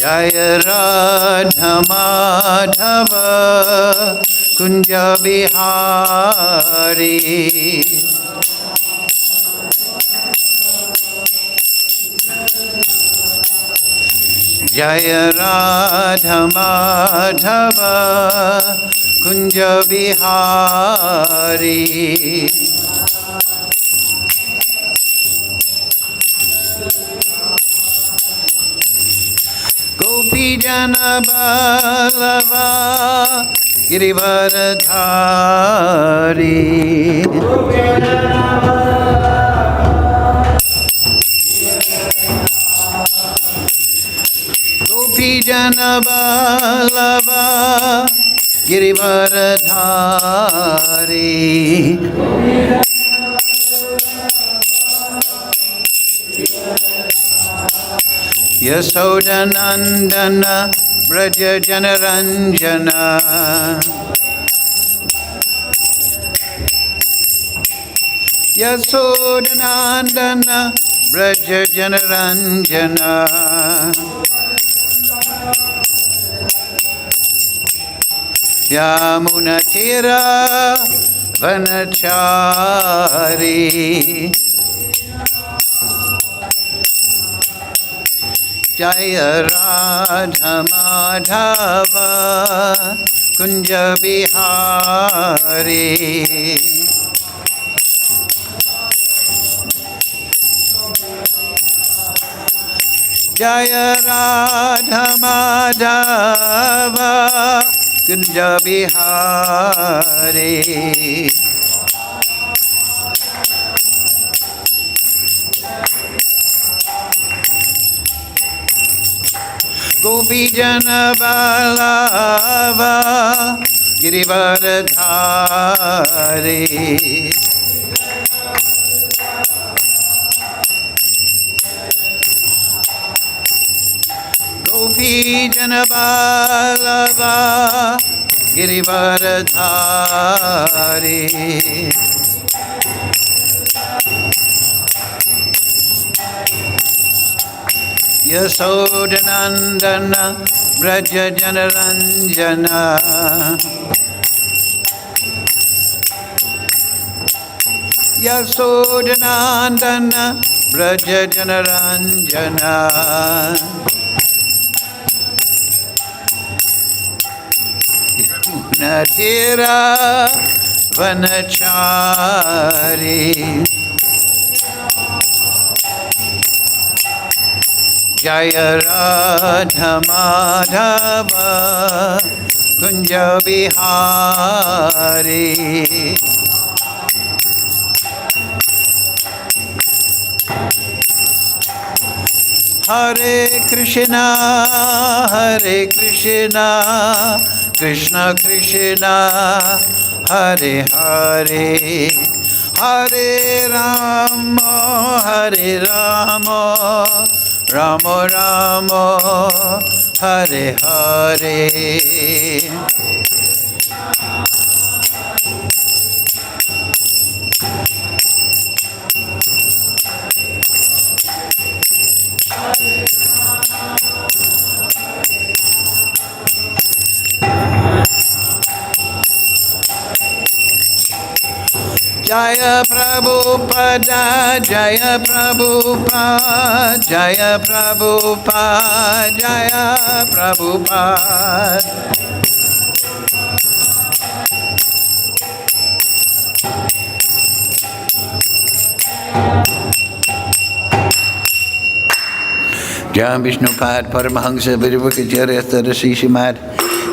Jaya Radha Madhava Kunja Bihari. Jaya Radha Madhava Kunja Bihari. Gopi Jana Ballava Girivaradhari. Gopi Jana Ballava Girivaradhari. Yasoda Nandana Braja Janaranjana. Yasoda Nandana Braja Janaranjana. Yamuna Tira Vanachari. Jaya Radha Madhava Kunja Bihari. Jaya Radha Madhava Kunja Bihari. Gopi Jana Ballava Girivaradhari. Gopi Jana Ballava Girivaradhari. Yasoda Nandana Braja Janaranjana. Yasoda Nandana Braja Janaranjana. Natira Vanachari. Jaya Radha Madhava Kunja Bihari. Hare Krishna Krishna Krishna Hare Hare, Hare Rama Rama Rama Hare Hare. Jaya Prabhupada, Jaya Prabhupada, Jaya Prabhupada, Jaya Prabhupada. Jaya Vishnupad Paramahansa Vidivakacharya Tadasi Shimad.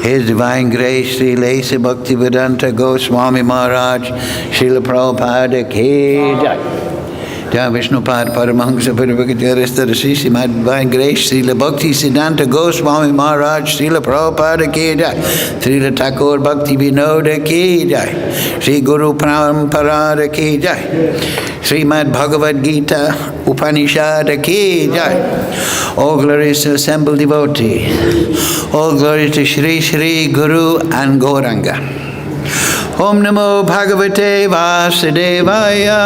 His Divine Grace, Sri Lesa Bhaktivedanta Goswami Maharaj, Srila Prabhupada Ki Jai. Jai Vishnupad Paramahansa Vidivakacharya Tadasi Shimad. Divine Grace, Srila Bhakti Siddhanta Goswami Maharaj, Srila Prabhupada Ki Jai. Srila Thakur Bhakti Vinoda Ki Jai. Sri Guru Parampara Ki Jai. Srimad Bhagavad Gita Upanishad Ki Jai. All glories to assembled devotee. All glory to Shri Shri Guru and Gauranga. Om Namo Bhagavate Vasudevaya.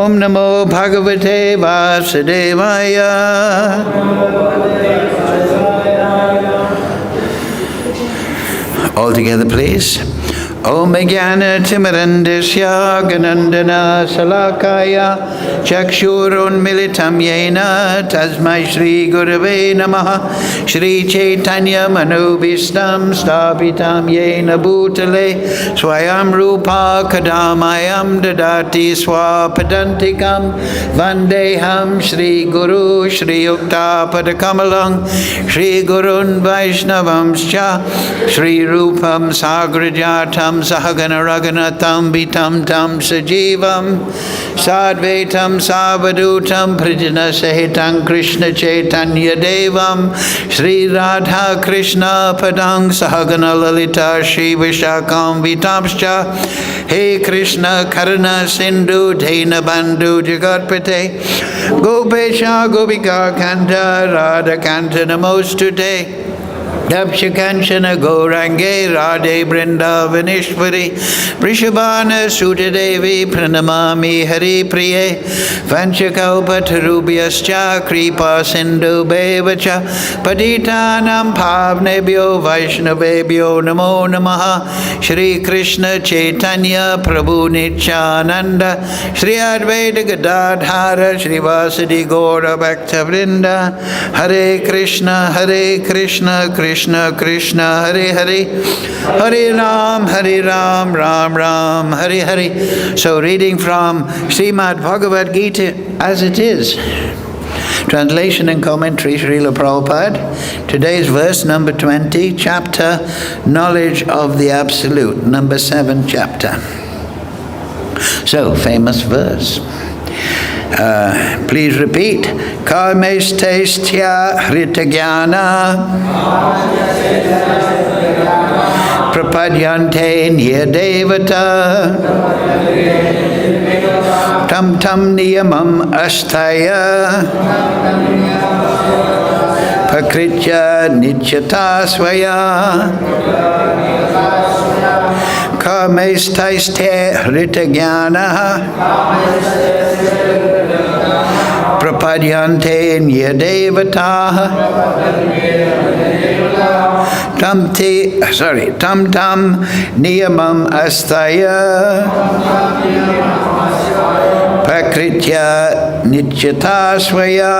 Om Namo Bhagavate Vasudevaya. All together, please. Om Jnana Timirandasya Ganandana Salakaya Chakshurun Militam Yena Tasmai Shri Gurave Namaha Shri Chaitanya Manubhistam Stapitam Yena Bhutale Swayam Rupa Kadamayam Dadati Swapadantikam Vandeham Shri Guru Shri Yukta Padakamalang Shri Gurun Vaishnavamscha Shri Rupam Sagrajatam Sahagana Raghunatam Vitam Tam Sajivam Sadvaitam Savadutam Prijana Sahitam Krishna Chaitanya Devam Sri Radha Krishna Padang Sahagana Lalita Shri Vishakam Vitamscha He Krishna Karuna Sindhu Dena Bandhu Jagatpate Gopesha Gopika Kanta Radha Kanta Namostute Dabshakanshana Gaurange Radhe Brindavanishvari Vrishabhana Sutadevi Pranamami Hari Priye Vanchakaupatarubhyascha Kripa Sindhu Bevacha Patitanam Pavnebhyo Vaishnavebhyo Namo Namaha Shri Krishna Chaitanya Prabhu Nityananda Shri Advaita Gadadhara Shri Vasadi Gaura Bhaktavrinda Hare Krishna Krishna Krishna Hare Hare Hare Ram Ram Ram Hare Hare. So reading from Srimad Bhagavad Gita as it is. Translation and commentary Srila Prabhupada. Today's verse number 20, chapter Knowledge of the Absolute, number 7 chapter. So famous verse. Please repeat. Karmestestya hritagyana prapadyante nyadevata tam tam niyamam asthaya pakritya nityata swaya Karmestestya hritagyana prapadyante nyadevataha tam tam niyamam astaya prakritya nityata swaya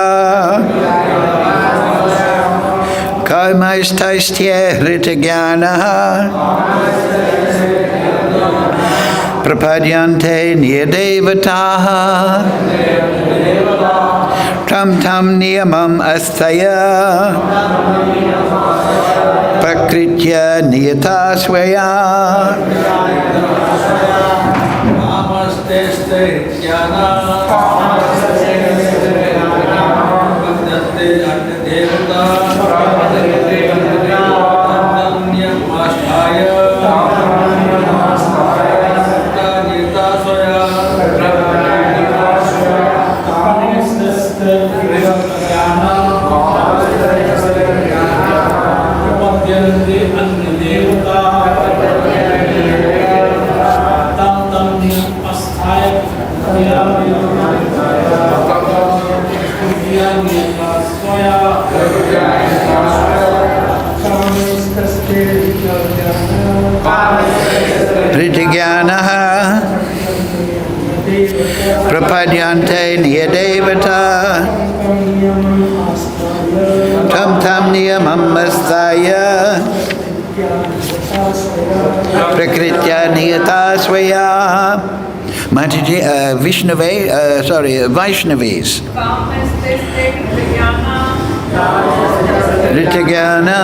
karmaistastya hritagyanaha prapadyante nyadevataha tam tam niyamam asthaya prakritya niyata swaya. Pritigyanaha prapadyante niyadevata tam tam niyamam astaya prakritya niyata swaya. Mataji, Vaishnavis. Ritagyana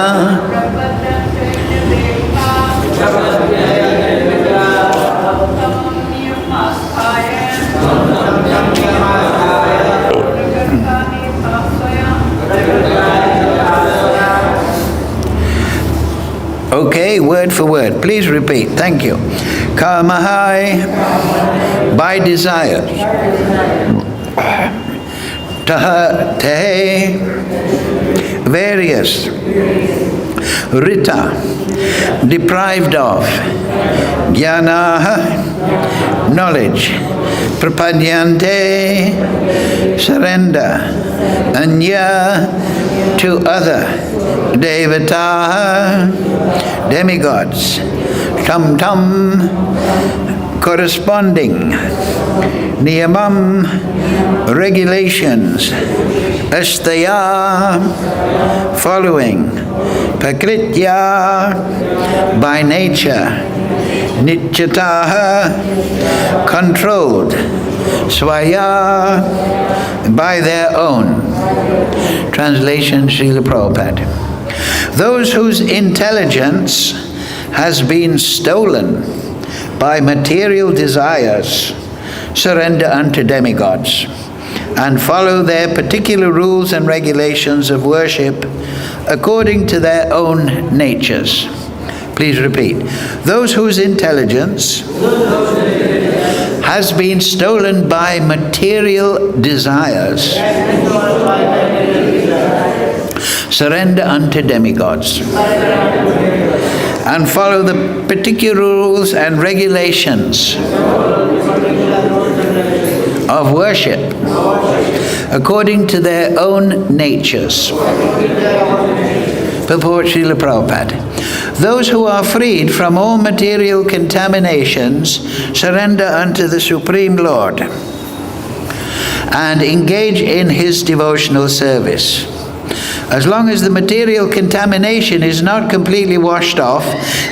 Okay, word for word. Please repeat. Thank you. Kamahai, by desire. Taha tehe, various, rita, deprived of, jnanaha, knowledge, prapadyante, surrender, anya, to other, devata, demigods, tam, corresponding, niyamam, regulations, astaya, following, prakritya, by nature, nityataha, controlled, swaya, by their own. Translation, Srila Prabhupada. Those whose intelligence has been stolen by material desires surrender unto demigods and follow their particular rules and regulations of worship according to their own natures. Please repeat. Those whose intelligence has been stolen by material desires surrender unto demigods and follow the particular rules and regulations of worship according to their own natures. Purport Srila Prabhupada. Those who are freed from all material contaminations surrender unto the Supreme Lord and engage in His devotional service. As long as the material contamination is not completely washed off,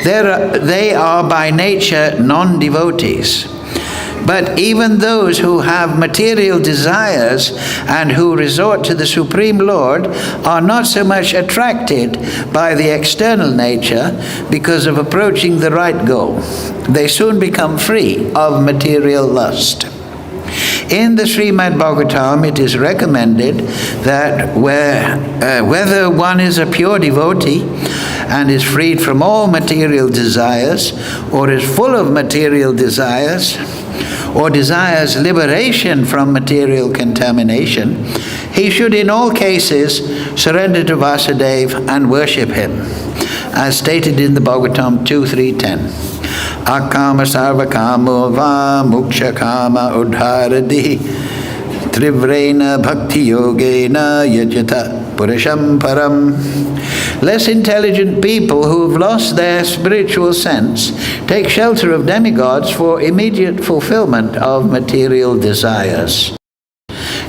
they are by nature non-devotees. But even those who have material desires and who resort to the Supreme Lord are not so much attracted by the external nature because of approaching the right goal. They soon become free of material lust. In the Srimad Bhagavatam, it is recommended that whether one is a pure devotee and is freed from all material desires, or is full of material desires, or desires liberation from material contamination, he should in all cases surrender to Vasudeva and worship him, as stated in the Bhagavatam 2.3.10. Akama sarvakamo va muksha kama udharadi trivrena bhakti yogena yajata purusham param. Less intelligent people who have lost their spiritual sense take shelter of demigods for immediate fulfillment of material desires.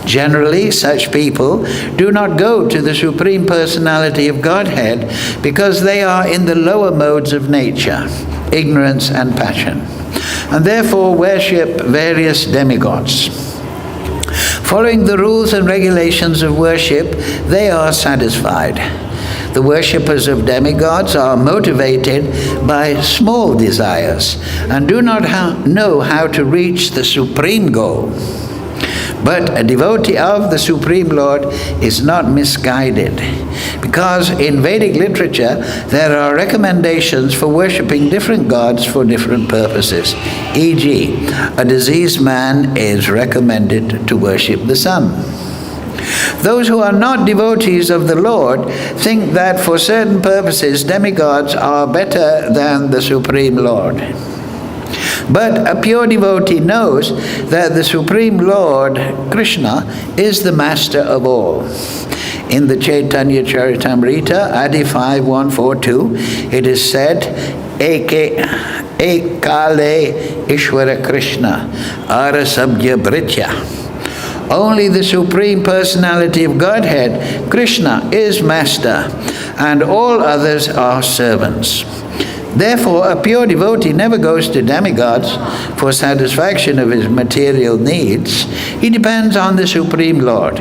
Generally, such people do not go to the Supreme Personality of Godhead because they are in the lower modes of nature, ignorance and passion, and therefore worship various demigods. Following the rules and regulations of worship, they are satisfied. The worshippers of demigods are motivated by small desires and do not know how to reach the supreme goal. But a devotee of the Supreme Lord is not misguided, because in Vedic literature there are recommendations for worshipping different gods for different purposes. E.g., a diseased man is recommended to worship the sun. Those who are not devotees of the Lord think that for certain purposes demigods are better than the Supreme Lord. But a pure devotee knows that the Supreme Lord, Krishna, is the master of all. In the Chaitanya Charitamrita, Adi 5.142, it is said, Ekale Ishvara Krishna, Arasabhya Britya. Only the Supreme Personality of Godhead, Krishna, is master, and all others are servants. Therefore, a pure devotee never goes to demigods for satisfaction of his material needs. He depends on the Supreme Lord.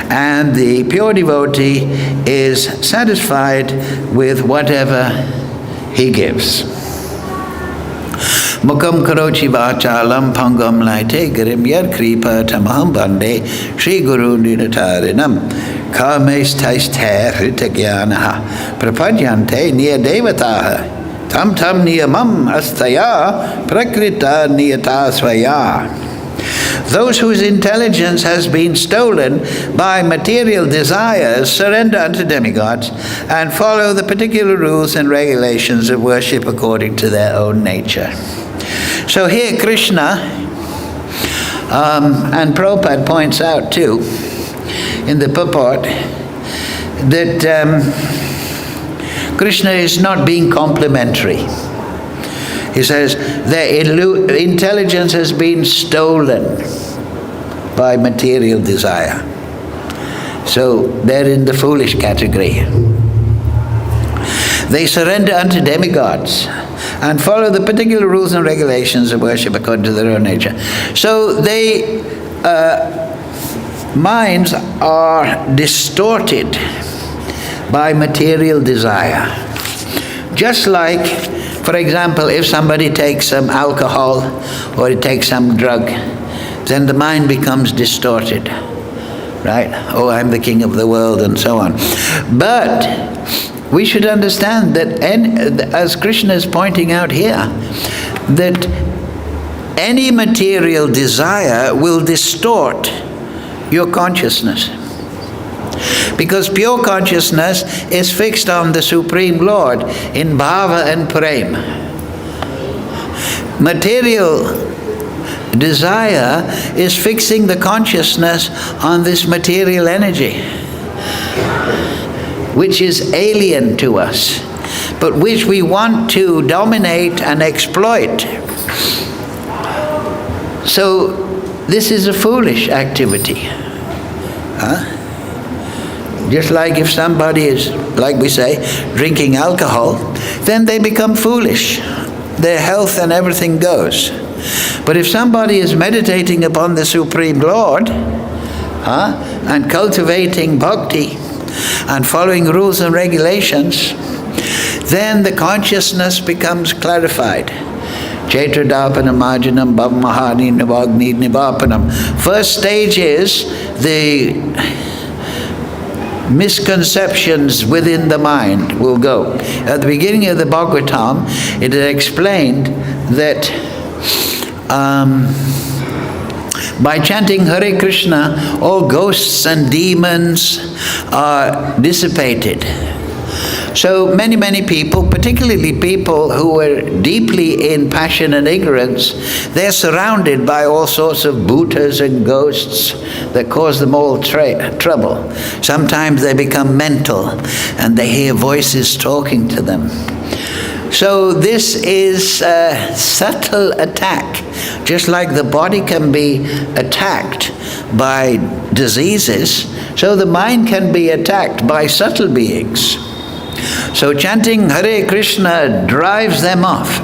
And the pure devotee is satisfied with whatever he gives. Mukam karochi vachalam pangam laite garim yad kripa tamaham bande Shri Guru nidatarinam kames taiste hritagyanaha prapadyante niya devataha tam tam niyamam astaya prakrita niyata svaya. Those whose intelligence has been stolen by material desires surrender unto demigods and follow the particular rules and regulations of worship according to their own nature. So here Krishna, and Prabhupada points out too, in the purport, that Krishna is not being complimentary. He says their intelligence has been stolen by material desire. So they're in the foolish category. They surrender unto demigods and follow the particular rules and regulations of worship according to their own nature. So they minds are distorted by material desire. Just like, for example, if somebody takes some alcohol or he takes some drug, then the mind becomes distorted, right? Oh, I'm the king of the world and so on. But we should understand that, as Krishna is pointing out here, that any material desire will distort your consciousness. Because pure consciousness is fixed on the Supreme Lord in bhava and prema. Material desire is fixing the consciousness on this material energy, which is alien to us, but which we want to dominate and exploit. So this is a foolish activity. Just like if somebody is, like we say, drinking alcohol, then they become foolish. Their health and everything goes. But if somebody is meditating upon the Supreme Lord, and cultivating bhakti, and following rules and regulations, then the consciousness becomes clarified. Chaitradapana marjanam bhavmahani navagni nivapanam. First stage is the misconceptions within the mind will go. At the beginning of the Bhagavatam, it is explained that by chanting Hare Krishna, all ghosts and demons are dissipated. So many people, particularly people who were deeply in passion and ignorance, they're surrounded by all sorts of bhutas and ghosts that cause them all trouble. Sometimes they become mental and they hear voices talking to them. So this is a subtle attack. Just like the body can be attacked by diseases, so the mind can be attacked by subtle beings. So chanting Hare Krishna drives them off.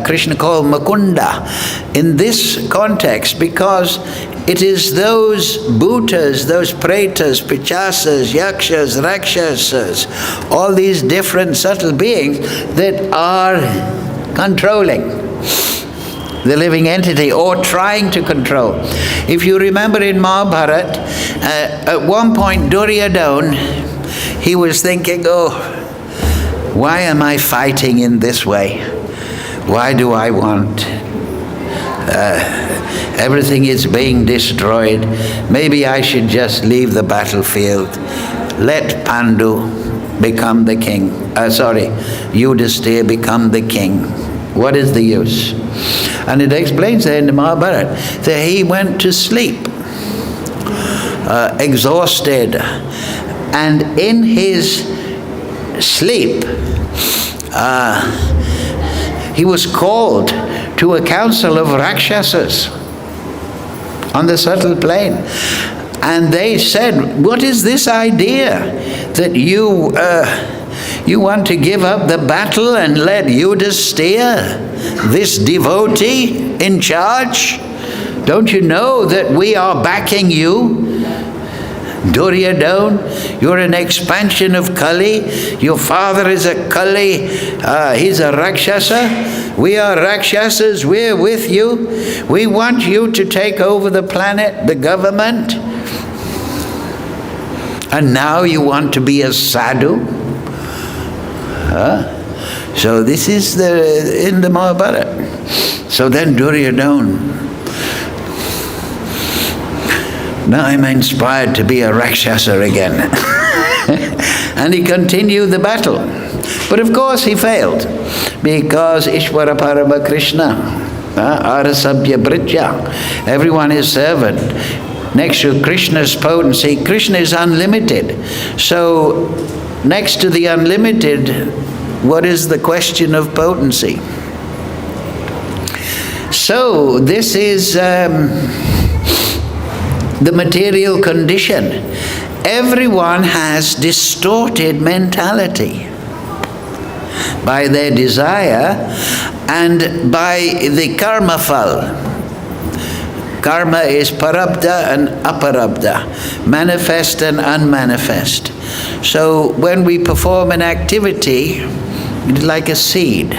Krishna called Mukunda in this context because it is those bhutas, those pretas, pichasas, yakshas, rakshasas, all these different subtle beings that are controlling the living entity or trying to control. If you remember in Mahabharata, at one point Duryodhana, he was thinking, oh, why am I fighting in this way? Why do I want? Everything is being destroyed. Maybe I should just leave the battlefield. Let Pandu become the king. Yudhisthira become the king. What is the use? And it explains there in the Mahabharata that he went to sleep, exhausted. And in his sleep, he was called to a council of Rakshasas on the subtle plane. And they said, what is this idea that you want to give up the battle and let Yudhisthira, this devotee, in charge? Don't you know that we are backing you? Duryodhana, you're an expansion of Kali. Your father is a Kali. He's a Rakshasa. We are Rakshasas. We're with you. We want you to take over the planet, the government. And now you want to be a sadhu? So this is in the Mahabharata. So then Duryodhana Now I'm inspired to be a Rakshasa again. And he continued the battle. But of course he failed, because Ishvara Parama Krishna, Arasabhya Britya, everyone is servant. Next to Krishna's potency, Krishna is unlimited. So next to the unlimited, what is the question of potency? So this is the material condition. Everyone has distorted mentality by their desire and by the karma phal. Karma is parabdha and aparabdha, manifest and unmanifest. So when we perform an activity, it's like a seed,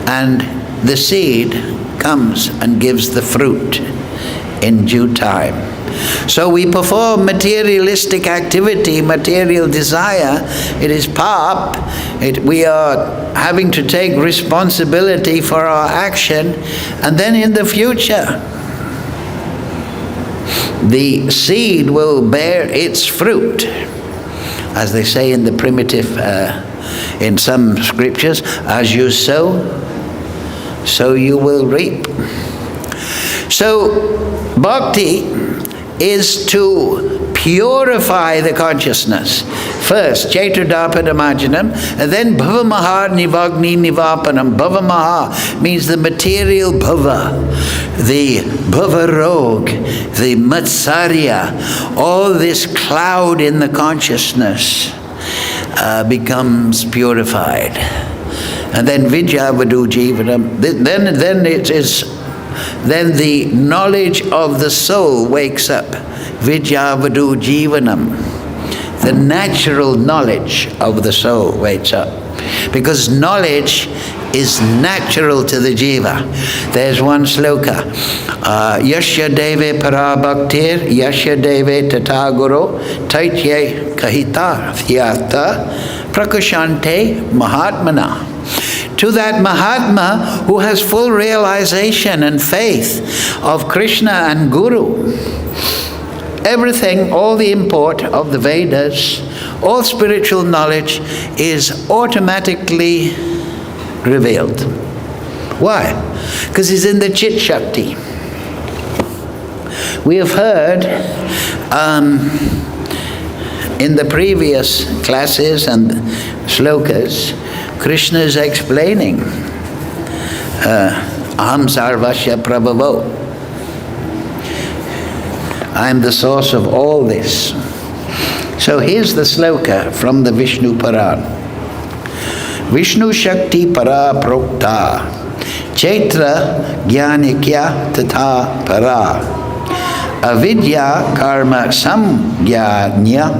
and the seed comes and gives the fruit in due time. So we perform materialistic activity, material desire, it is pap, we are having to take responsibility for our action, and then in the future, the seed will bear its fruit. As they say in the primitive, in some scriptures, as you sow, so you will reap. So, bhakti is to purify the consciousness. First, Chaiturdapadamarjanam, and then Bhavamaha Nivagni Nivapanam. Bhavamaha means the material bhava, the bhavarog, the matsarya, all this cloud in the consciousness becomes purified. And then Vidyavadu Jivanam, then the knowledge of the soul wakes up. Vidyavadu Jivanam. The natural knowledge of the soul wakes up. Because knowledge is natural to the jiva. There's one sloka. Yasya deve parabhaktir, yasya deve tataguro, taitye kahita thyata, prakashante mahatmana. To that Mahatma who has full realization and faith of Krishna and Guru, everything, all the import of the Vedas, all spiritual knowledge is automatically revealed. Why? Because it's in the Chit Shakti. We have heard in the previous classes and slokas, Krishna is explaining Aham Sarvasya Prabhavo. I am the source of all this. So here's the sloka from the Vishnu Puran. Vishnu Shakti Para Prokta Chaitra Jnanikya Tatha Para Avidya Karma Samgyanya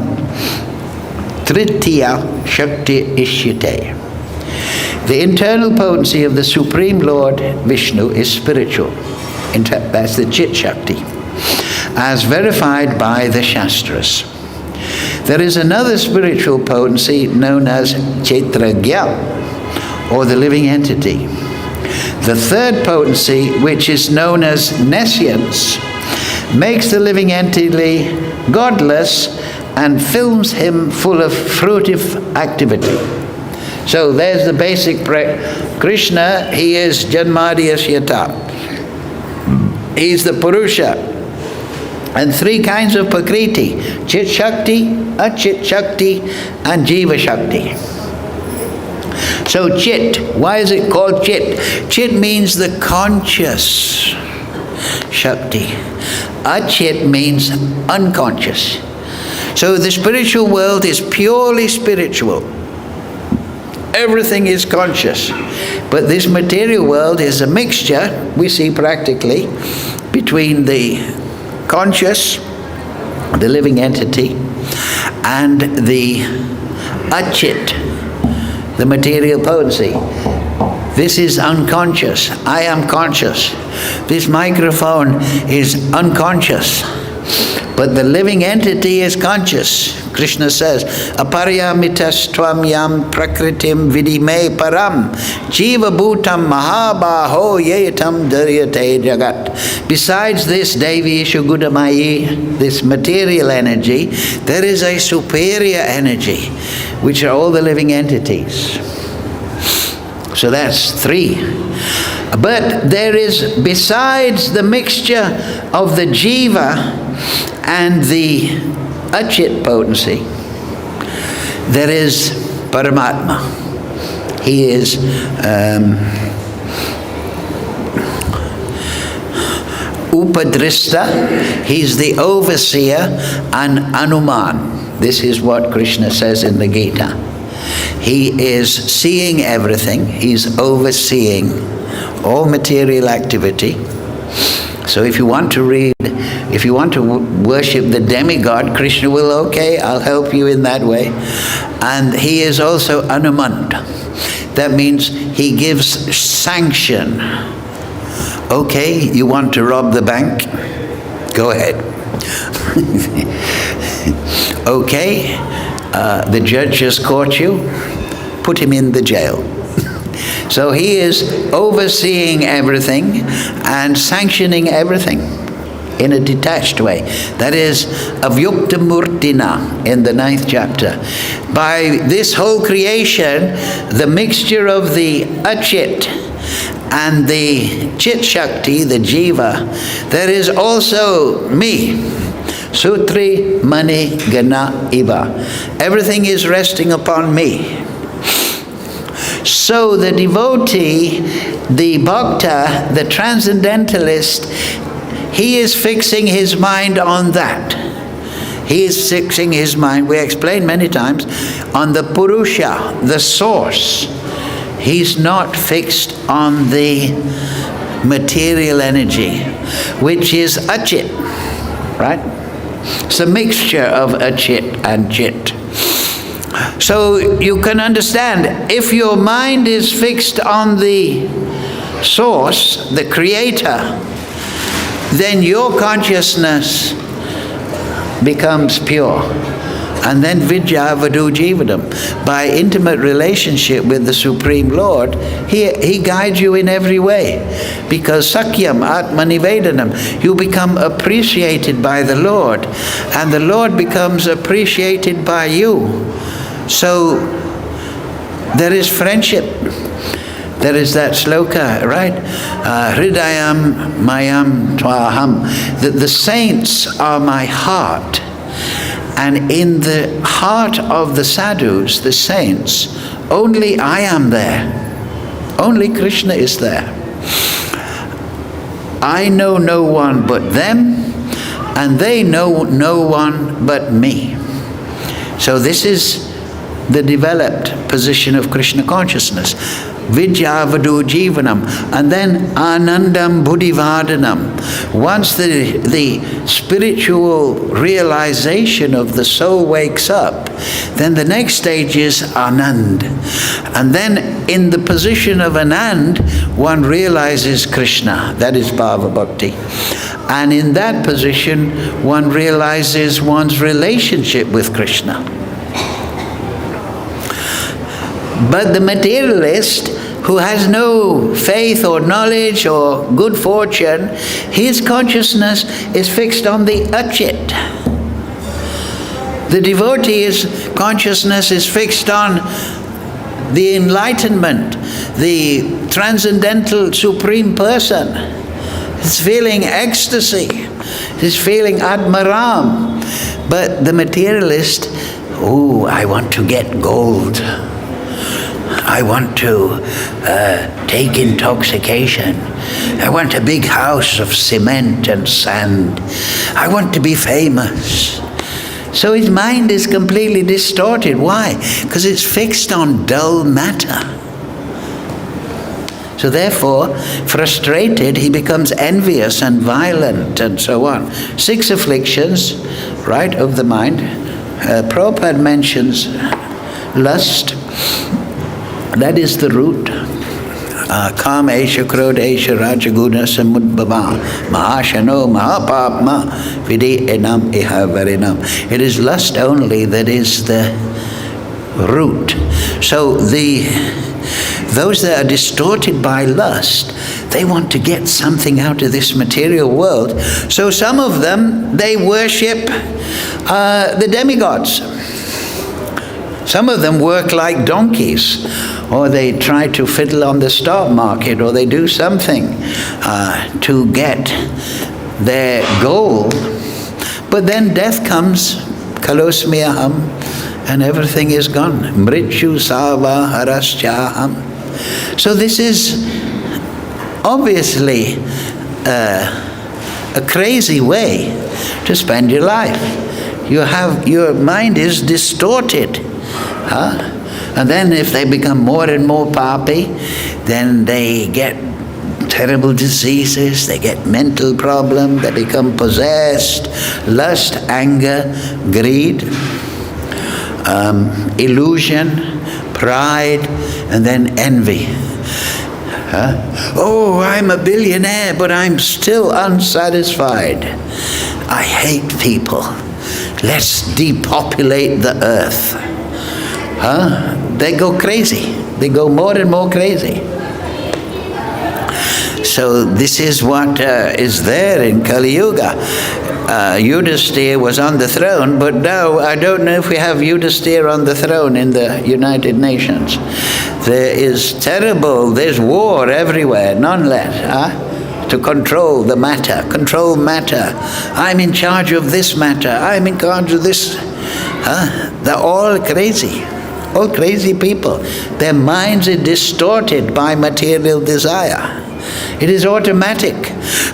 Tritiya Shakti Ishyate. The internal potency of the Supreme Lord Vishnu is spiritual. That's the Chit Shakti, as verified by the Shastras. There is another spiritual potency known as Chaitragya, or the living entity. The third potency, which is known as nescience, makes the living entity godless and fills him full of fruitive activity. So there's the basic Krishna, he is Janmadyasyata. He's the Purusha. And three kinds of Prakriti: Chit Shakti, Achit Shakti, and Jiva Shakti. So Chit, why is it called Chit? Chit means the conscious Shakti. Achit means unconscious. So the spiritual world is purely spiritual. Everything is conscious. But this material world is a mixture, we see practically, between the conscious, the living entity, and the achit, the material potency. This is unconscious. I am conscious. This microphone is unconscious. But the living entity is conscious. Krishna says, aparyamitas tvam yam prakritim vidime param jiva bhutam mahabaho yetam daryate jagat. Besides this Devi Shugudamayi, this material energy, there is a superior energy, which are all the living entities. So that's 3. But there is, besides the mixture of the jiva and the achit potency, there is Paramatma. He is Upadrista, he's the overseer, and Anuman. This is what Krishna says in the Gita. He is seeing everything, he's overseeing all material activity. So if you want to read, if you want to worship the demigod, Krishna will, okay, I'll help you in that way. And he is also Anumant. That means he gives sanction. Okay, you want to rob the bank? Go ahead. Okay, the judge has caught you, put him in the jail. So he is overseeing everything and sanctioning everything in a detached way. That is avyukta murtina in the 9th chapter. By this whole creation, the mixture of the achit and the chit shakti, the jiva, there is also me. Sutri mani gana iva. Everything is resting upon me. So the devotee, the bhakta, the transcendentalist, he is fixing his mind on that. He is fixing his mind, we explained many times, on the Purusha, the source. He's not fixed on the material energy, which is achit, right? It's a mixture of achit and chit. So you can understand, if your mind is fixed on the source, the creator, then your consciousness becomes pure. And then vidya vadu jivanam. By intimate relationship with the Supreme Lord, he guides you in every way. Because sakyam atmanivedanam, you become appreciated by the Lord, and the Lord becomes appreciated by you. So there is friendship. There is that sloka, right? Hridayam mayam twaham. The saints are my heart. And in the heart of the sadhus, the saints, only I am there. Only Krishna is there. I know no one but them, and they know no one but me. So this is the developed position of Krishna consciousness. Vidya vadu jivanam, and then anandam buddhivadanam. Once the spiritual realization of the soul wakes up, then the next stage is anand. And then in the position of anand, one realizes Krishna. That is bhava bhakti. And in that position, one realizes one's relationship with Krishna. But the materialist, who has no faith or knowledge or good fortune, his consciousness is fixed on the achit. The devotee's consciousness is fixed on the enlightenment, the transcendental supreme person. He's feeling ecstasy. He's feeling admaram. But the materialist, oh, I want to get gold. I want to take intoxication. I want a big house of cement and sand. I want to be famous. So his mind is completely distorted. Why? Because it's fixed on dull matter. So therefore, frustrated, he becomes envious and violent and so on. 6 afflictions, right, of the mind. Prabhupada mentions lust. That is the root. Kamesha Krodesha Rajaguna Samudbhava Mahashano Mahapapma Vidi Enam Iha Varinam. It is lust only that is the root. So those that are distorted by lust, they want to get something out of this material world. So some of them, they worship the demigods. Some of them work like donkeys, or they try to fiddle on the stock market, or they do something to get their goal. But then death comes, kalosmiyaham, and everything is gone. Mrichu sava haraschaham. So this is obviously a crazy way to spend your life. Your mind is distorted. And then if they become more and more papi, then they get terrible diseases, they get mental problems, they become possessed, lust, anger, greed, illusion, pride, and then envy. Oh, I'm a billionaire, but I'm still unsatisfied. I hate people. Let's depopulate the earth. They go crazy. They go more and more crazy. So this is what is there in Kali Yuga. Yudhisthira was on the throne, but now I don't know if we have Yudhisthira on the throne in the United Nations. There is there's war everywhere, none less, to control the matter, control matter. I'm in charge of this matter, I'm in charge of this. They're all crazy. All crazy people. Their minds are distorted by material desire. It is automatic.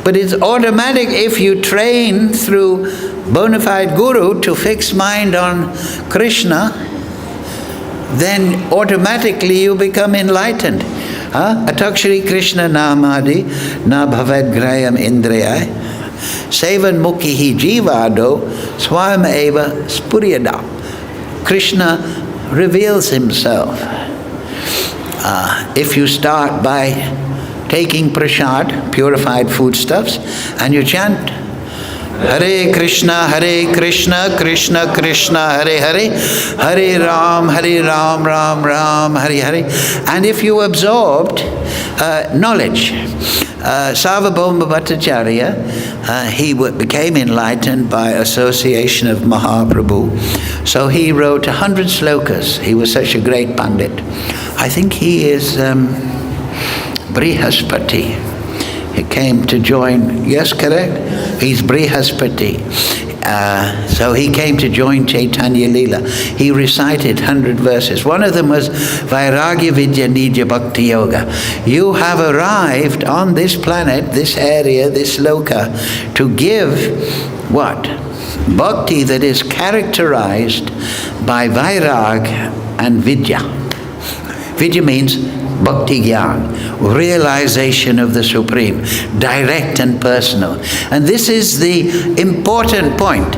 But it's automatic if you train through bona fide guru to fix mind on Krishna, then automatically you become enlightened. Atakshari Krishna namadi na bhavad grayam indriyai sevan mukhihi jivado swam eva spuryada. Krishna reveals himself. If you start by taking prasad, purified foodstuffs, and you chant Hare Krishna, Krishna Krishna, Hare Hare, Hare Ram, Ram Ram, Hare Hare. And if you absorbed knowledge, Sarvabhauma Bhattacharya, he became enlightened by association of Mahaprabhu. So he wrote 100 slokas. He was such a great pandit. I think he is Brihaspati. He came to join, yes, correct? He's Brihaspati. So he came to join Chaitanya Leela. He recited 100 verses. One of them was Vairagya Vidya Nidya Bhakti Yoga. You have arrived on this planet, this area, this loka, to give what? Bhakti that is characterized by Vairag and Vidya. Vidya means Bhakti Gyan, realization of the Supreme, direct and personal. And this is the important point,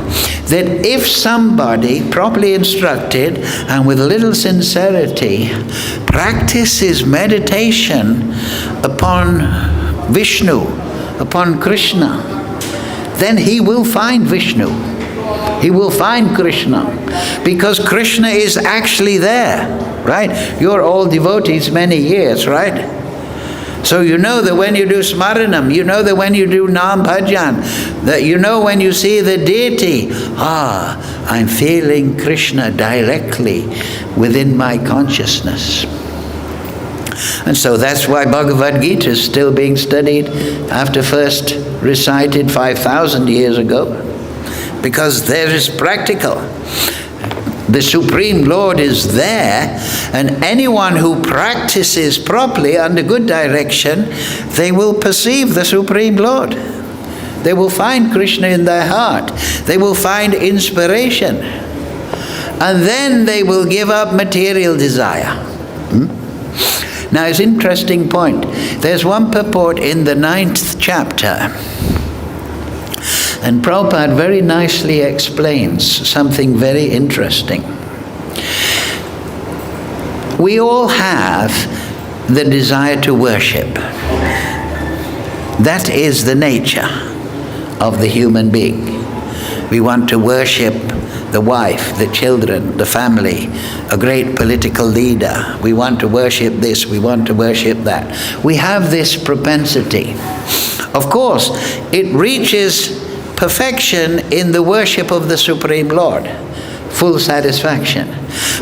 that if somebody, properly instructed and with a little sincerity, practices meditation upon Vishnu, upon Krishna, then he will find Vishnu. He will find Krishna, because Krishna is actually there, right? You're all devotees many years, right? So you know that when you do smaranam, you know that when you do nam bhajan, that you know when you see the deity, I'm feeling Krishna directly within my consciousness. And so that's why Bhagavad Gita is still being studied after first recited 5,000 years ago. Because there is practical. The Supreme Lord is there, and anyone who practices properly under good direction, they will perceive the Supreme Lord. They will find Krishna in their heart. They will find inspiration. And then they will give up material desire. Now it's an interesting point. There's one purport in the 9th chapter. And Prabhupada very nicely explains something very interesting. We all have the desire to worship. That is the nature of the human being. We want to worship the wife, the children, the family, a great political leader. We want to worship this, we want to worship that. We have this propensity. Of course, it reaches perfection in the worship of the Supreme Lord, full satisfaction.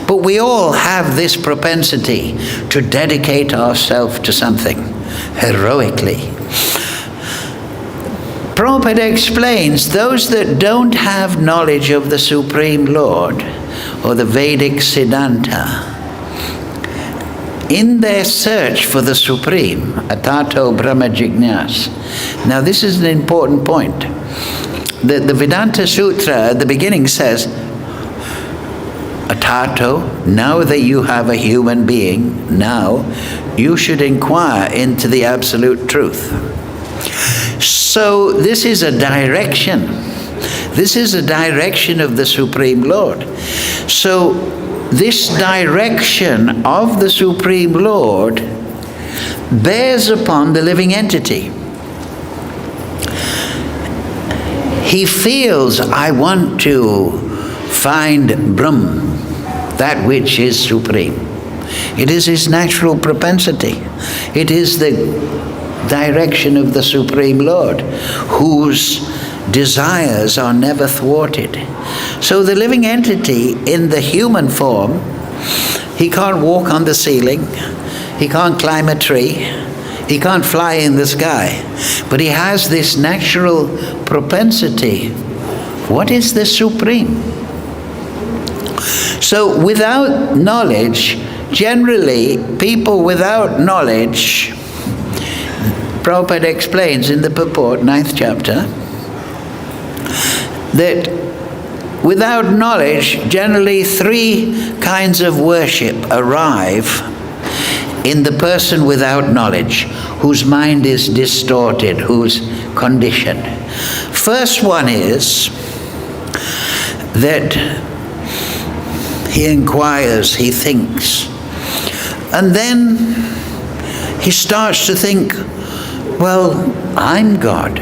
But we all have this propensity to dedicate ourselves to something heroically. Prabhupada explains those that don't have knowledge of the Supreme Lord or the Vedic Siddhanta, in their search for the Supreme, Atato Brahma Jignas. Now this is an important point. The Vedanta Sutra at the beginning says, Atato, now that you have a human being, now you should inquire into the absolute truth. So this is a direction. This is a direction of the Supreme Lord. So this direction of the Supreme Lord bears upon the living entity. He feels, I want to find Brahm, that which is supreme. It is his natural propensity. It is the direction of the Supreme Lord, whose desires are never thwarted. So the living entity in the human form, he can't walk on the ceiling, he can't climb a tree, he can't fly in the sky, but he has this natural propensity. What is the Supreme? So without knowledge, generally people without knowledge, Prabhupada explains in the purport, 9th chapter, that without knowledge, generally 3 kinds of worship arrive in the person without knowledge, whose mind is distorted, who's conditioned. First one is that he inquires, he thinks, and then he starts to think, well, I'm God.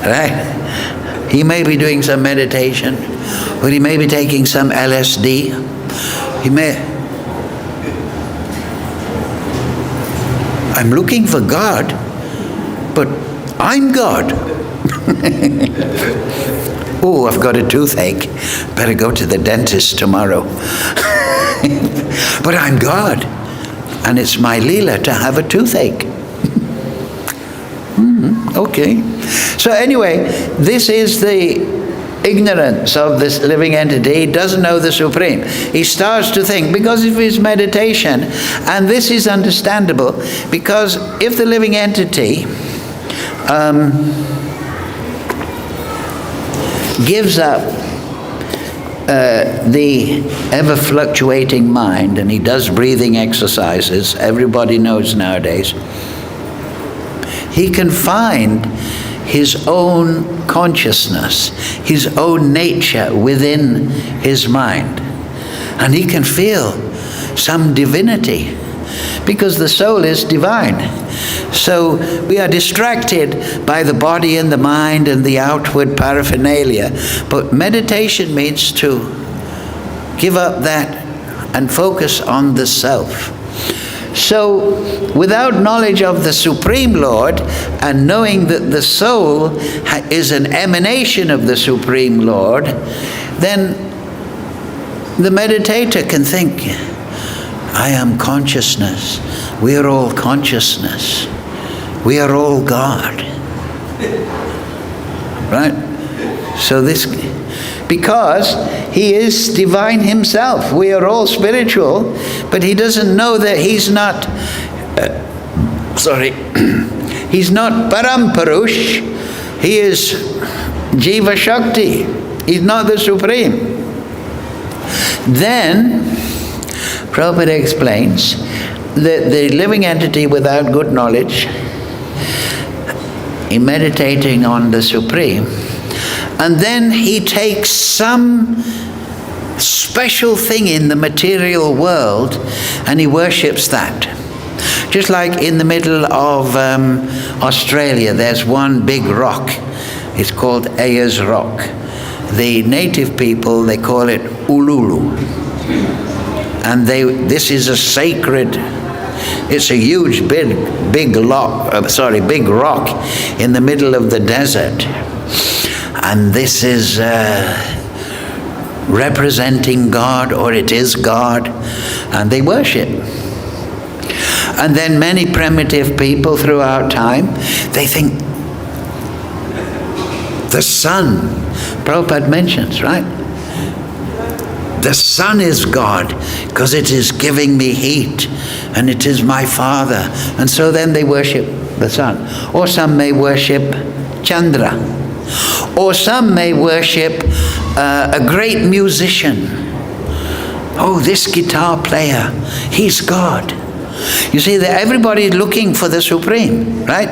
Right? He may be doing some meditation, or he may be taking some LSD. I'm looking for God, but I'm God. Oh, I've got a toothache. Better go to the dentist tomorrow. But I'm God. And it's my leela to have a toothache. Okay. So anyway, this is the ignorance of this living entity. He doesn't know the Supreme. He starts to think because of his meditation, and this is understandable, because if the living entity gives up the ever-fluctuating mind, and he does breathing exercises, everybody knows nowadays, he can find his own consciousness, his own nature within his mind. And he can feel some divinity, because the soul is divine. So we are distracted by the body and the mind and the outward paraphernalia. But meditation means to give up that and focus on the self. So without knowledge of the Supreme Lord and knowing that the soul is an emanation of the Supreme Lord, then the meditator can think, I am consciousness. We are all consciousness. We are all God. Right? So this, because he is divine himself. We are all spiritual, but he doesn't know that he's not, he's not Param Purush. He is Jiva Shakti. He's not the Supreme. Then, Prabhupada explains that the living entity without good knowledge, in meditating on the Supreme, and then he takes some special thing in the material world, and he worships that. Just like in the middle of Australia, there's one big rock. It's called Ayers Rock. The native people, they call it Uluru. And this is a sacred, it's a huge big rock in the middle of the desert. And this is representing God, or it is God, and they worship. And then many primitive people throughout time, they think the sun, Prabhupada mentions, right? The sun is God, because it is giving me heat, and it is my father. And so then they worship the sun. Or some may worship Chandra. Or some may worship a great musician. Oh, this guitar player, he's God. You see, that everybody is looking for the Supreme, right?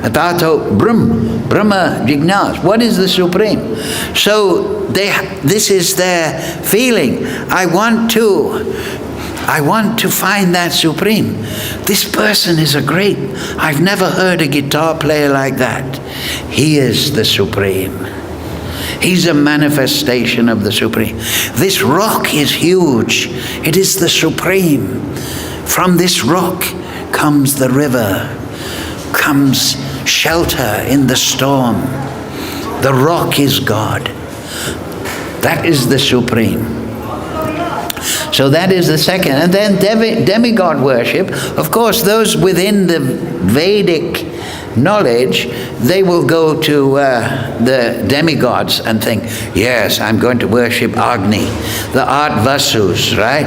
Atato Brahma Jignas. What is the Supreme? So this is their feeling. I want to find that Supreme. This person is I've never heard a guitar player like that. He is the Supreme. He's a manifestation of the Supreme. This rock is huge. It is the Supreme. From this rock comes the river, comes shelter in the storm. The rock is God. That is the Supreme. So that is the second. And then demigod worship. Of course, those within the Vedic knowledge, they will go to the demigods and think, yes, I'm going to worship Agni, the Art Vasus, right?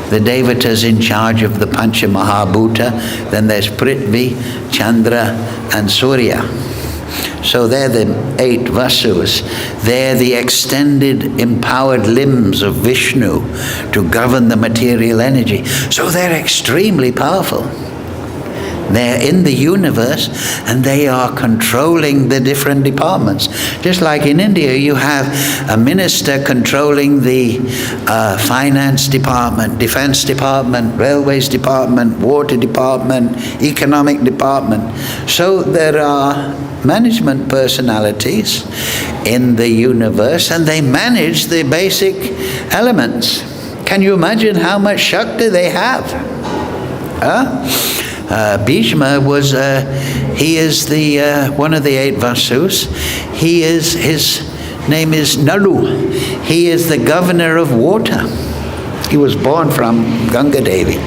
The devatas in charge of the Pancha Mahabhuta. Then there's Prithvi, Chandra, and Surya. So they're the 8 Vasus. They're the extended, empowered limbs of Vishnu to govern the material energy. So they're extremely powerful. They're in the universe, and they are controlling the different departments. Just like in India, you have a minister controlling the finance department, defense department, railways department, water department, economic department. So there are management personalities in the universe, and they manage the basic elements. Can you imagine how much Shakti they have? Bhishma was, he is the one of the 8 Vasus. His name is Nalu. He is the governor of water. He was born from Ganga Devi.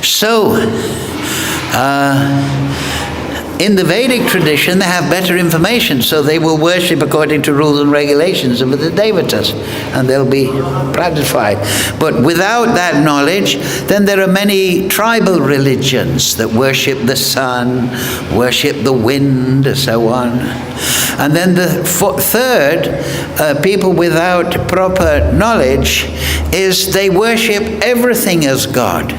So, in the Vedic tradition, they have better information, so they will worship according to rules and regulations of the devatas, and they'll be gratified. But without that knowledge, then there are many tribal religions that worship the sun, worship the wind, and so on. And then the third, people without proper knowledge, is they worship everything as God.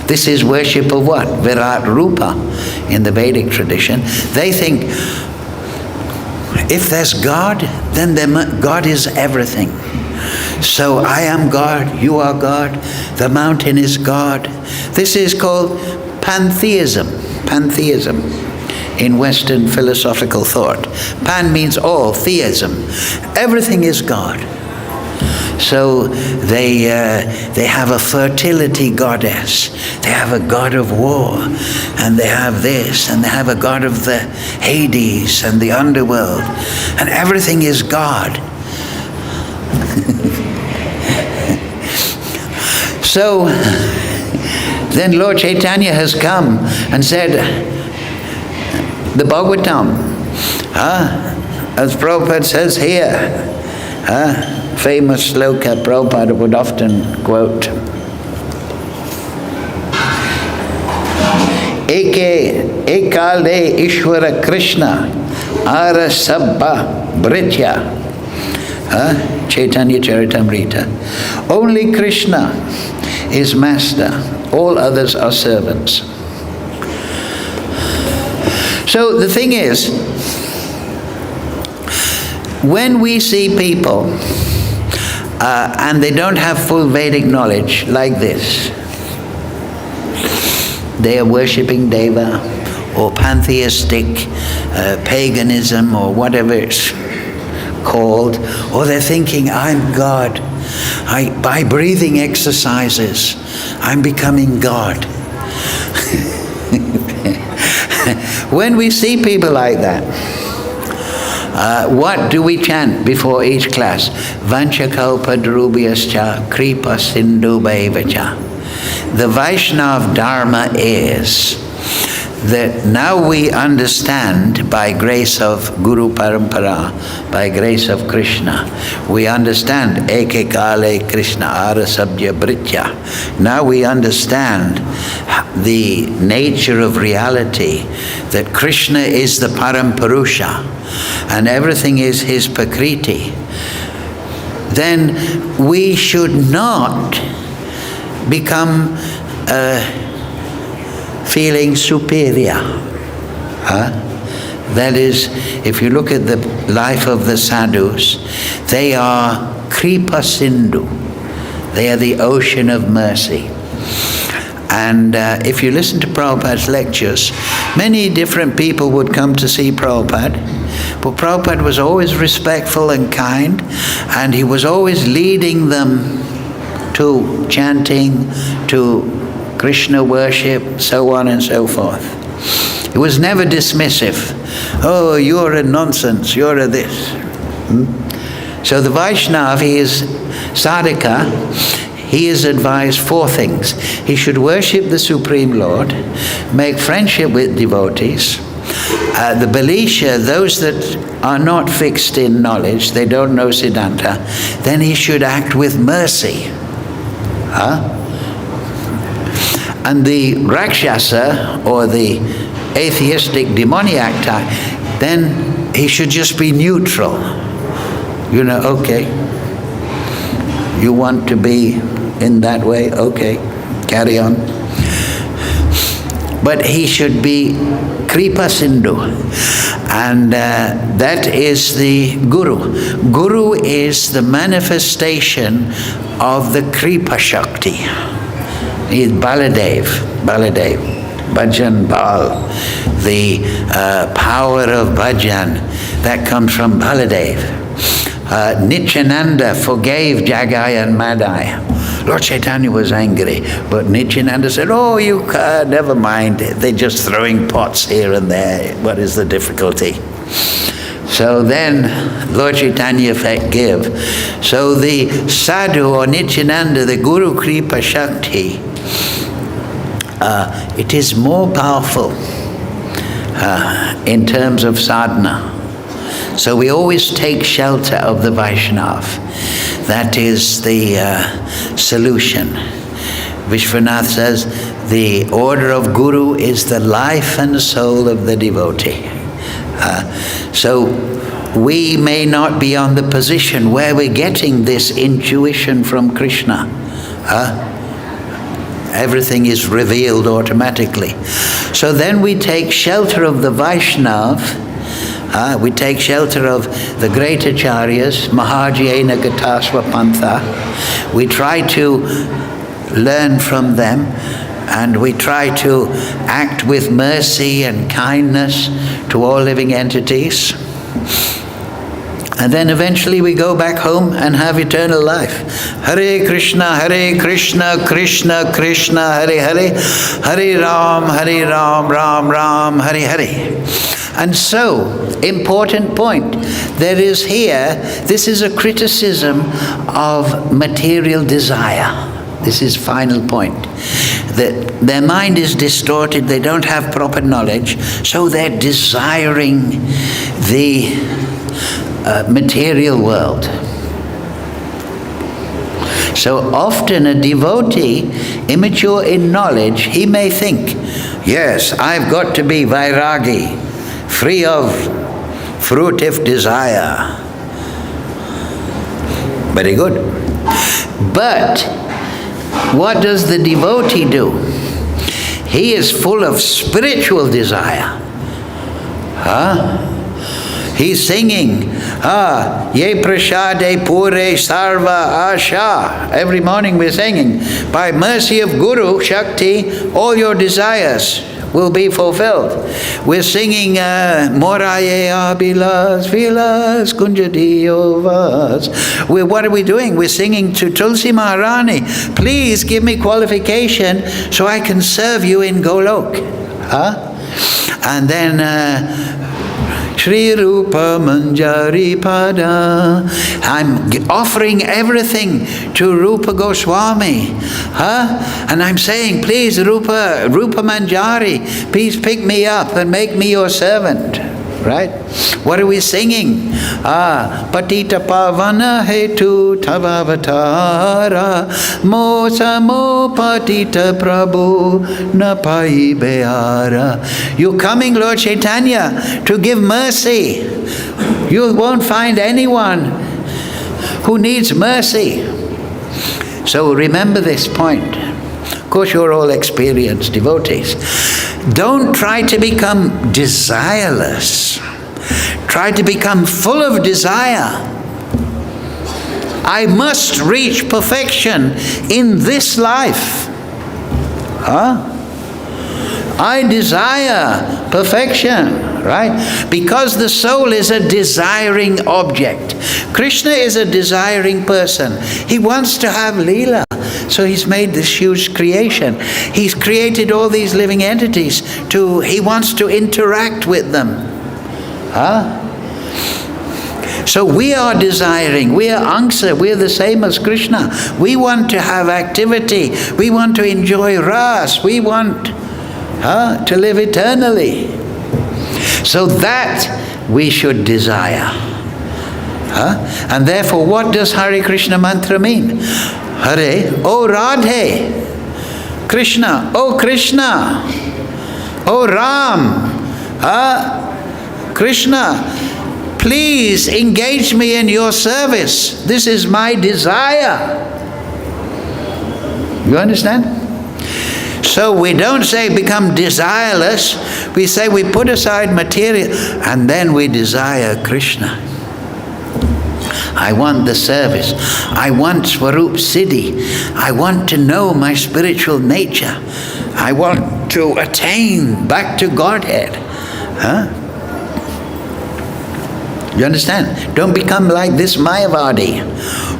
This is worship of what? Virat Rupa in the Vedic tradition. They think if there's God, then God is everything. So I am God, you are God, the mountain is God. This is called pantheism. Pantheism in Western philosophical thought. Pan means all, theism. Everything is God. So they have a fertility goddess, they have a god of war, and they have this, and they have a god of the Hades and the underworld, and everything is God. So then Lord Chaitanya has come and said, the Bhagavatam, as Prabhupada says here, famous sloka Prabhupada would often quote. Ekale Ishvara Krishna Ara Sabba Britya. Chaitanya Charitamrita. Only Krishna is master. All others are servants. So the thing is, when we see people and they don't have full Vedic knowledge like this, they are worshipping Deva or pantheistic paganism or whatever it's called, or they're thinking, I'm God. By breathing exercises, I'm becoming God. When we see people like that, what do we chant before each class? Vanchakalpadrubhyascha kripa sindhubhaivacha. The Vaishnav Dharma is that now we understand, by grace of Guru Parampara, by grace of Krishna, we understand Eke Kale Krishna Arasabhya Britya. Now we understand the nature of reality, that Krishna is the Parampurusha and everything is his Prakriti. Then we should not become feeling superior. That is, if you look at the life of the sadhus, they are Kripa Sindhu. They are the ocean of mercy. And if you listen to Prabhupada's lectures, many different people would come to see Prabhupada. But Prabhupada was always respectful and kind, and he was always leading them to chanting, to Krishna worship, so on and so forth. It was never dismissive. Oh, you're a nonsense, you're a this. So the Vaishnava, he is sadhaka, he is advised 4 things. He should worship the Supreme Lord, make friendship with devotees. The Balisha, those that are not fixed in knowledge, they don't know Siddhanta, then he should act with mercy. And the Rakshasa, or the atheistic demoniac type, then he should just be neutral. You know, okay, you want to be in that way, okay, carry on. But he should be Kripa Sindhu, and that is the Guru. Guru is the manifestation of the Kripa Shakti. He is Baladev, Bhajan Bal, the power of bhajan, that comes from Baladev. Nityananda forgave Jagai and Madai. Lord Chaitanya was angry, but Nityananda said, oh, you never mind, they're just throwing pots here and there, what is the difficulty? So then Lord Chaitanya forgave. So the sadhu or Nityananda, the Guru Kripa Shakti, it is more powerful in terms of sadhana. So we always take shelter of the Vaishnav. That is the solution. Vishwanath says, the order of Guru is the life and soul of the devotee. So we may not be on the position where we're getting this intuition from Krishna. Everything is revealed automatically. So then we take shelter of the Vaishnav. We take shelter of the great acharyas, Mahajayena Gatasva Pantha. We try to learn from them, and we try to act with mercy and kindness to all living entities. And then eventually we go back home and have eternal life. Hare Krishna, Krishna Krishna, Hare Hare, Hare Ram, Ram Ram, Hare Hare. And so, important point, there is here, this is a criticism of material desire. This is final point. That their mind is distorted, they don't have proper knowledge, so they're desiring the material world. So often a devotee, immature in knowledge, he may think, yes, I've got to be vairagi, free of fruitive desire. Very good. But what does the devotee do? He is full of spiritual desire. He's singing, Ye prashade pure sarva asha. Every morning we're singing, by mercy of Guru Shakti, all your desires will be fulfilled. We're singing Moraye Abilas Vilas Kunjadiyovas. What are we doing? We're singing to Tulsi Maharani, please give me qualification so I can serve you in Golok. And then Shri Rupa Manjari Pada. I'm offering everything to Rupa Goswami. And I'm saying, please, Rupa Manjari, please pick me up and make me your servant. Right? What are we singing? Patita Pavana Hetu Tavavatara Mosamo Patita Prabhu Napai Beara. You're coming, Lord Chaitanya, to give mercy. You won't find anyone who needs mercy. So remember this point. Of course, you're all experienced devotees. Don't try to become desireless. Try to become full of desire. I must reach perfection in this life. I desire perfection, right? Because the soul is a desiring object. Krishna is a desiring person. He wants to have Leela. So he's made this huge creation. He's created all these living entities. He wants to interact with them. So we are desiring. We are Angsa. We are the same as Krishna. We want to have activity. We want to enjoy ras. We want to live eternally. So that we should desire. And therefore, what does Hare Krishna mantra mean? Hare, O Radhe. Krishna, O Krishna. O Ram. Krishna, please engage me in your service. This is my desire. You understand? So we don't say become desireless. We say we put aside material and then we desire Krishna. I want the service. I want Swarup Siddhi. I want to know my spiritual nature. I want to attain back to Godhead. You understand? Don't become like this Mayavadi.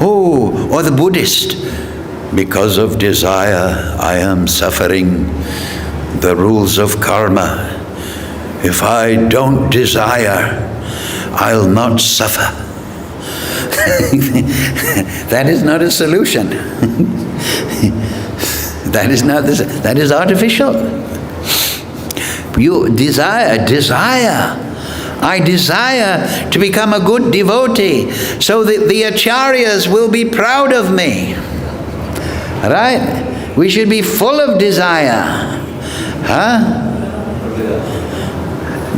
Or the Buddhist. Because of desire, I am suffering the rules of karma. If I don't desire, I'll not suffer. That is not a solution. That is artificial. You desire. I desire to become a good devotee so that the acharyas will be proud of me. Right? We should be full of desire.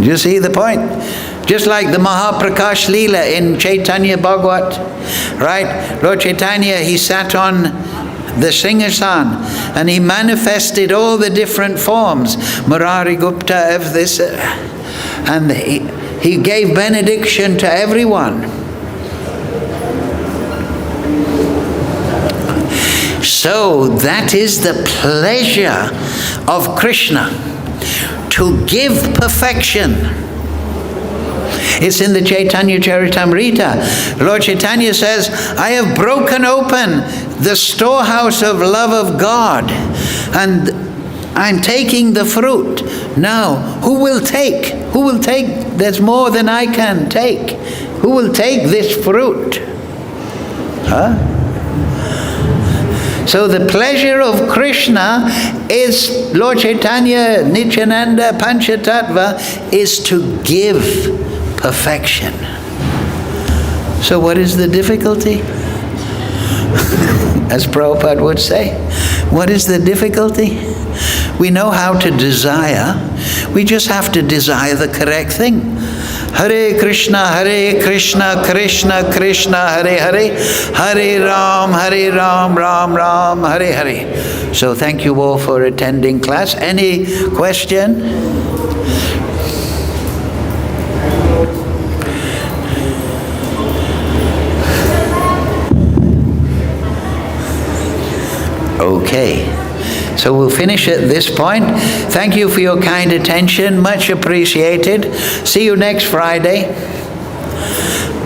Do you see the point? Just like the Mahaprakash Leela in Chaitanya Bhagavat, right? Lord Chaitanya, he sat on the Singhasan and he manifested all the different forms. Murari Gupta of this, and he gave benediction to everyone. So that is the pleasure of Krishna, to give perfection. It's in the Chaitanya Charitamrita. Lord Chaitanya says, I have broken open the storehouse of love of God, and I'm taking the fruit. Now, who will take? Who will take? There's more than I can take. Who will take this fruit? So the pleasure of Krishna is, Lord Chaitanya, Nityananda, Panchatattva, is to give perfection. So what is the difficulty? As Prabhupada would say, what is the difficulty? We know how to desire. We just have to desire the correct thing. Hare Krishna, Krishna Krishna, Hare Hare, Hare Ram, Ram Ram, Hare Hare. So thank you all for attending class. Any question? Okay. So we'll finish at this point. Thank you for your kind attention. Much appreciated. See you next Friday.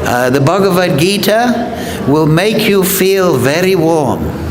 The Bhagavad Gita will make you feel very warm.